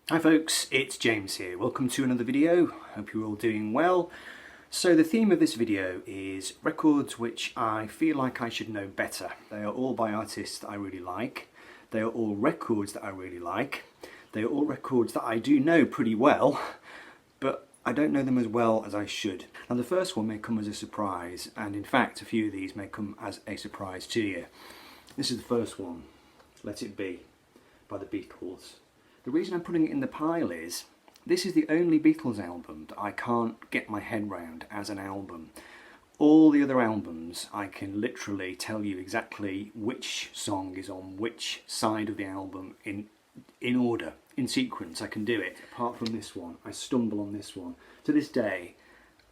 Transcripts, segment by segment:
Hi folks, it's James here. Welcome to another video. Hope you're all doing well. So the theme of this video is records which I feel like I should know better. They are all by artists that I really like. They are all records that I really like. They are all records that I do know pretty well, but I don't know them as well as I should. Now the first one may come as a surprise, and in fact a few of these may come as a surprise to you. This is the first one, Let It Be by the Beatles. The reason I'm putting it in the pile is, this is the only Beatles album that I can't get my head round as an album. All the other albums, I can literally tell you exactly which song is on which side of the album in order, in sequence. I can do it. Apart from this one, I stumble on this one. To this day,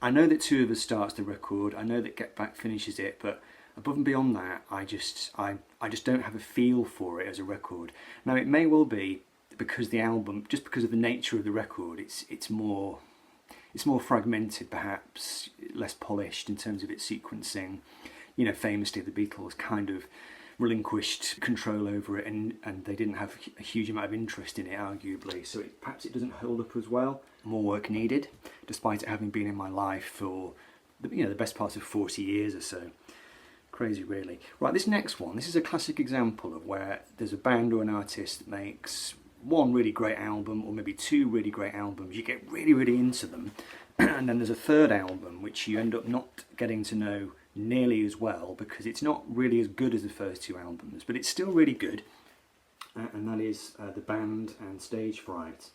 I know that Two of Us starts the record, I know that Get Back finishes it, but above and beyond that, I just don't have a feel for it as a record. Now it may well be because the album, just because of the nature of the record, it's more fragmented, perhaps less polished in terms of its sequencing. You know, famously the Beatles kind of relinquished control over it, and they didn't have a huge amount of interest in it, arguably. So perhaps it doesn't hold up as well. More work needed, despite it having been in my life for the best part of 40 years or so. Crazy, really. Right, this next one, this is a classic example of where there's a band or an artist that makes one really great album, or maybe two really great albums. You get really, really into them, and then there's a third album which you end up not getting to know nearly as well because it's not really as good as the first two albums, but it's still really good, and that is the band and stage Fright.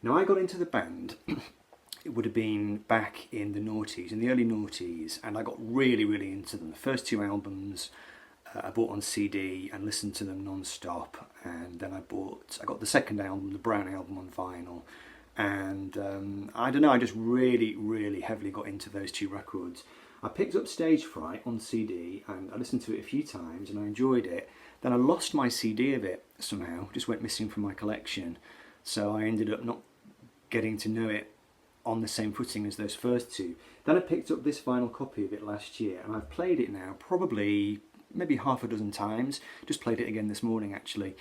Now I got into the band it would have been back in the noughties, in the early noughties, and I got really, really into them. The first two albums I bought on CD and listened to them non-stop, and then I got the second album, the Brown album, on vinyl, and I don't know, I just really, really heavily got into those two records. I picked up Stage Fright on CD and I listened to it a few times and I enjoyed it. Then I lost my CD of it somehow, just went missing from my collection, so I ended up not getting to know it on the same footing as those first two. Then I picked up this vinyl copy of it last year, and I've played it now probably maybe half a dozen times. Just played it again this morning actually,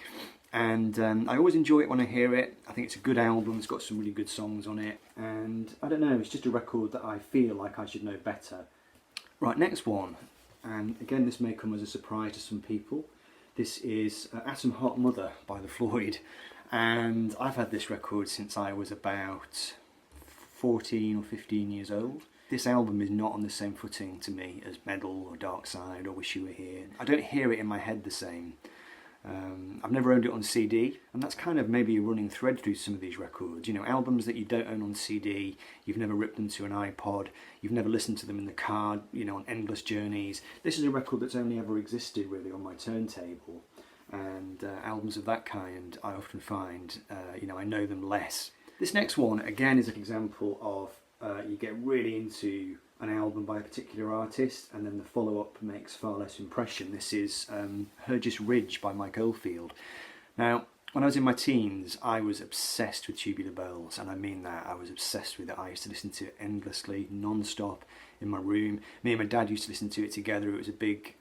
and I always enjoy it when I hear it. I think it's a good album, it's got some really good songs on it, and I don't know, it's just a record that I feel like I should know better. Right, next one, and again this may come as a surprise to some people. This is Atom Heart Mother by the Floyd, and I've had this record since I was about 14 or 15 years old. This album is not on the same footing to me as Meddle or Dark Side or Wish You Were Here. I don't hear it in my head the same. I've never owned it on CD, and that's kind of maybe a running thread through some of these records. You know, albums that you don't own on CD, you've never ripped them to an iPod, you've never listened to them in the car, you know, on endless journeys. This is a record that's only ever existed really on my turntable, and albums of that kind I often find, I know them less. This next one again is an example of you get really into an album by a particular artist and then the follow-up makes far less impression. This is Herdish Ridge by Mike Oldfield. Now, when I was in my teens, I was obsessed with Tubular Bells, and I mean that. I was obsessed with it. I used to listen to it endlessly, non-stop in my room. Me and my dad used to listen to it together. It was a big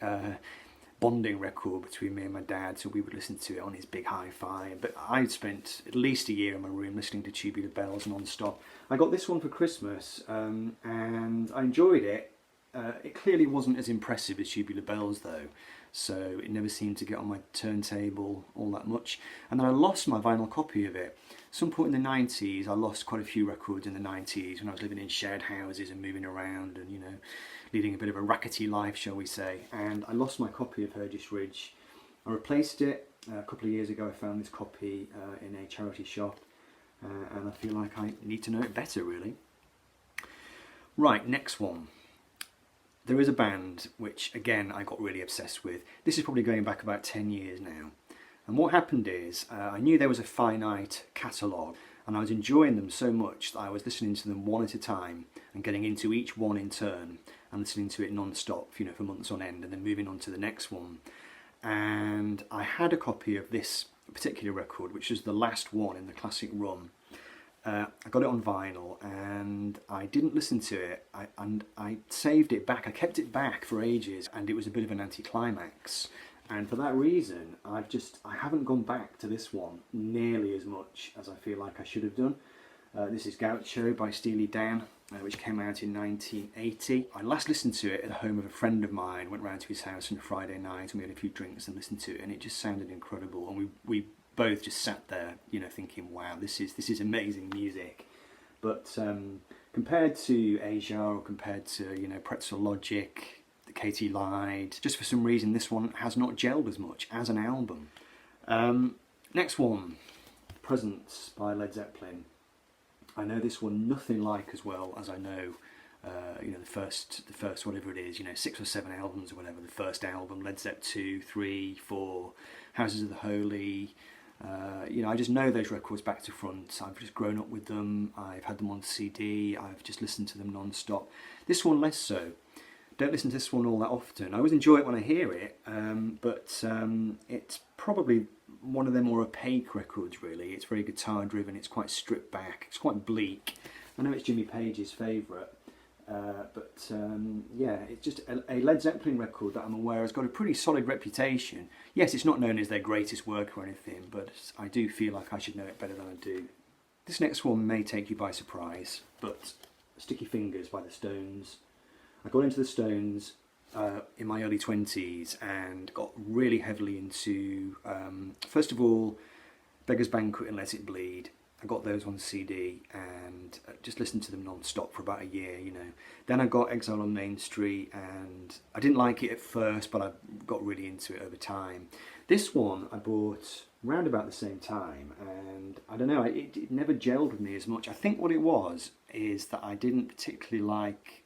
bonding record between me and my dad, so we would listen to it on his big hi-fi. But I spent at least a year in my room listening to Tubular Bells non-stop. I got this one for Christmas, and I enjoyed it. It clearly wasn't as impressive as Tubular Bells though, so it never seemed to get on my turntable all that much. And then I lost my vinyl copy of it. Some point in the 90s, I lost quite a few records in the 90s when I was living in shared houses and moving around and, leading a bit of a rackety life, shall we say. And I lost my copy of Herdish Ridge. I replaced it a couple of years ago. I found this copy in a charity shop, and I feel like I need to know it better, really. Right, next one. There is a band which, again, I got really obsessed with. This is probably going back about 10 years now. And what happened is, I knew there was a finite catalogue, and I was enjoying them so much that I was listening to them one at a time and getting into each one in turn and listening to it non-stop, for months on end, and then moving on to the next one. And I had a copy of this particular record, which is the last one in the classic run. I got it on vinyl and I didn't listen to it, and I saved it back. I kept it back for ages, and it was a bit of an anticlimax. And for that reason, I haven't gone back to this one nearly as much as I feel like I should have done. This is Gaucho by Steely Dan, which came out in 1980. I last listened to it at the home of a friend of mine, went round to his house on a Friday night and we had a few drinks and listened to it, and it just sounded incredible. And we both just sat there, you know, thinking, wow, this is amazing music. But compared to Asia or compared to, you know, Pretzel Logic, the Katie Lied, just for some reason this one has not gelled as much as an album. Next one, Presence by Led Zeppelin. I know this one nothing like as well as I know, you know, the first whatever it is, you know, 6 or 7 albums or whatever. The first album, Led Zepp 2, 3, 4, Houses of the Holy. You know, I just know those records back to front. I've just grown up with them. I've had them on CD. I've just listened to them non-stop. This one less so. Don't listen to this one all that often. I always enjoy it when I hear it, but it's probably one of their more opaque records, really. It's very guitar driven, it's quite stripped back, it's quite bleak. I know it's Jimmy Page's favourite, but yeah, it's just a Led Zeppelin record that I'm aware has got a pretty solid reputation. Yes, it's not known as their greatest work or anything, but I do feel like I should know it better than I do. This next one may take you by surprise, but Sticky Fingers by the Stones. I got into the Stones in my early 20s and got really heavily into, first of all, Beggar's Banquet and Let It Bleed. I got those on CD and just listened to them non-stop for about a year, you know. Then I got Exile on Main Street and I didn't like it at first, but I got really into it over time. This one I bought round about the same time, and I don't know, it never gelled with me as much. I think what it was is that I didn't particularly like,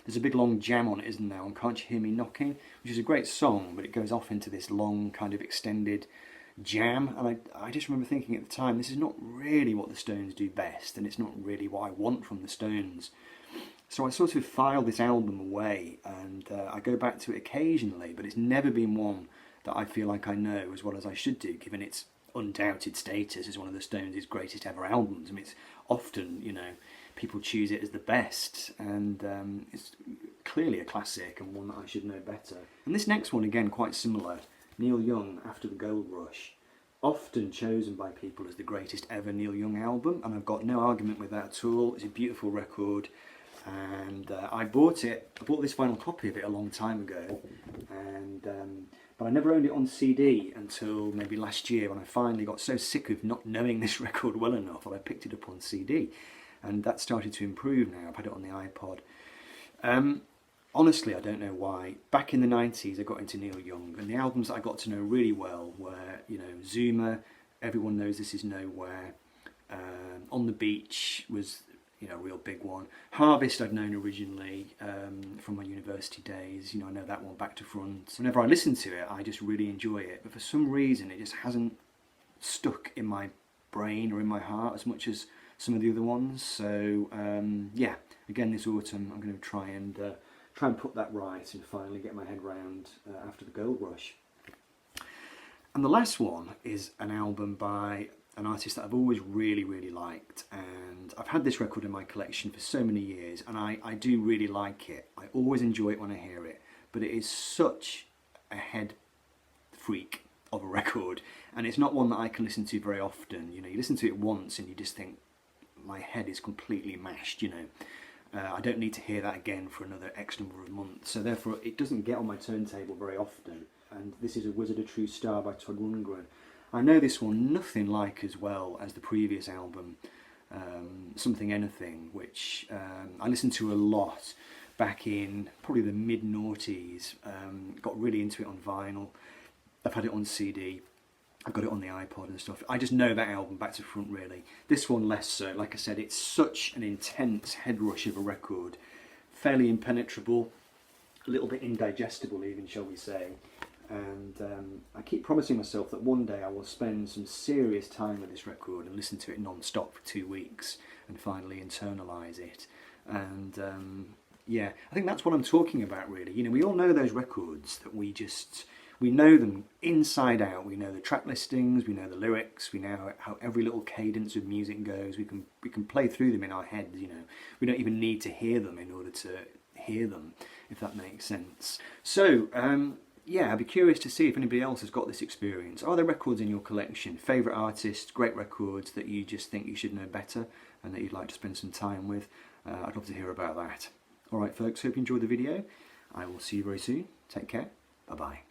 there's a big long jam on it, isn't there, on Can't You Hear Me Knocking, which is a great song, but it goes off into this long kind of extended jam, and I just remember thinking at the time, this is not really what the Stones do best, and it's not really what I want from the Stones. So I sort of filed this album away, and I go back to it occasionally, but it's never been one that I feel like I know as well as I should do, given its undoubted status as one of the Stones' greatest ever albums. I mean, it's often, you know, people choose it as the best, and it's clearly a classic and one that I should know better. And this next one, again, quite similar. Neil Young, After the Gold Rush, often chosen by people as the greatest ever Neil Young album, and I've got no argument with that at all. It's a beautiful record, and I bought this vinyl copy of it a long time ago, and but I never owned it on CD until maybe last year, when I finally got so sick of not knowing this record well enough that I picked it up on CD, and that started to improve now. I've had it on the iPod. Honestly, I don't know why. Back in the 90s, I got into Neil Young, and the albums that I got to know really well were, you know, Zuma, Everyone Knows This Is Nowhere, On the Beach was, you know, a real big one. Harvest I'd known originally from my university days. You know, I know that one back to front. Whenever I listen to it, I just really enjoy it, but for some reason it just hasn't stuck in my brain or in my heart as much as some of the other ones. So yeah, again this autumn I'm going to try and put that right and finally get my head round After the Gold Rush. And the last one is an album by an artist that I've always really, really liked, and I've had this record in my collection for so many years, and I do really like it. I always enjoy it when I hear it, but it is such a head freak of a record, and it's not one that I can listen to very often. You know, you listen to it once and you just think, my head is completely mashed, you know. I don't need to hear that again for another X number of months, so therefore it doesn't get on my turntable very often. And this is A Wizard, a True Star by Todd Rundgren. I know this one nothing like as well as the previous album, Something Anything, which I listened to a lot back in probably the mid-noughties. Got really into it on vinyl. I've had it on CD. I've got it on the iPod and stuff. I just know that album back to front, really. This one less so. Like I said, it's such an intense head rush of a record. Fairly impenetrable, a little bit indigestible even, shall we say. And I keep promising myself that one day I will spend some serious time with this record and listen to it non-stop for 2 weeks and finally internalise it. And yeah, I think that's what I'm talking about, really. You know, we all know those records that we know them inside out. We know the track listings, we know the lyrics, we know how every little cadence of music goes. We can play through them in our heads, you know. We don't even need to hear them in order to hear them, if that makes sense. So, yeah, I'd be curious to see if anybody else has got this experience. Are there records in your collection, favourite artists, great records that you just think you should know better and that you'd like to spend some time with? I'd love to hear about that. Alright folks, hope you enjoyed the video. I will see you very soon. Take care. Bye bye.